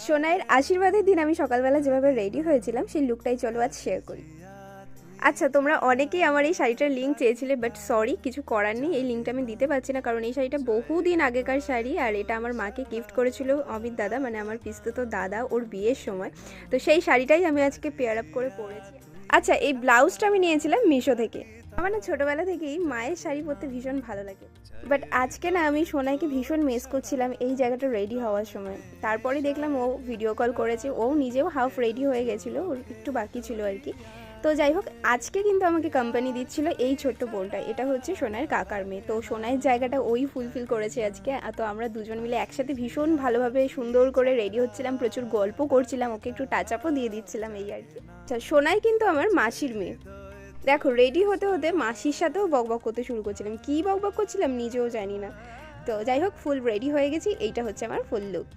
সোনাইয়ের আশীর্বাদের দিন আমি সকালবেলা যেভাবে রেডি হয়েছিলাম সেই লুকটাই চলো আজ শেয়ার করি। আচ্ছা, তোমরা অনেকেই আমার এই শাড়িটার লিঙ্ক চেয়েছিলে, বাট সরি, কিছু করার নেই, এই লিঙ্কটা আমি দিতে পারছি না, কারণ এই শাড়িটা বহুদিন আগেকার শাড়ি আর এটা আমার মাকে গিফট করেছিল অমিত দাদা, মানে আমার পিসতুত দাদা, ওর বিয়ের সময়। তো সেই শাড়িটাই আমি আজকে পেয়ার আপ করে পরেছি। আচ্ছা, এই ব্লাউজটা আমি নিয়েছিলাম মিশো থেকে। আমার না ছোটোবেলা থেকেই মায়ের শাড়ি পরতে ভীষণ ভালো লাগে, বাট আজকে না আমি সোনাইকে ভীষণ মিস করছিলাম এই জায়গাটা রেডি হওয়ার সময়। তারপরে দেখলাম ও ভিডিও কল করেছে, ও নিজেও হাফ রেডি হয়ে গেছিলো, ওর একটু বাকি ছিল আর কি। তো যাই হোক, আজকে কিন্তু আমাকে কোম্পানি দিচ্ছিল এই ছোট্ট বোনটা, এটা হচ্ছে সোনাইয়ের কাকার মেয়ে। তো সোনাইয়ের জায়গাটা ওই ফুলফিল করেছে আজকে। তো আমরা দুজন মিলে একসাথে ভীষণ ভালোভাবে সুন্দর করে রেডি হচ্ছিলাম, প্রচুর গল্প করছিলাম, ওকে একটু টাচ আপও দিয়ে দিচ্ছিলাম এই আর কি। আচ্ছা, সোনাই কিন্তু আমার মাসির মেয়ে। দেখো, রেডি হতে হতে মাসির সাথেও বকবক করতে শুরু করছিলাম, কী বকবক করছিলাম নিজেও জানি না। তো যাই হোক, ফুল রেডি হয়ে গেছি, এইটা হচ্ছে আমার ফুল লুক।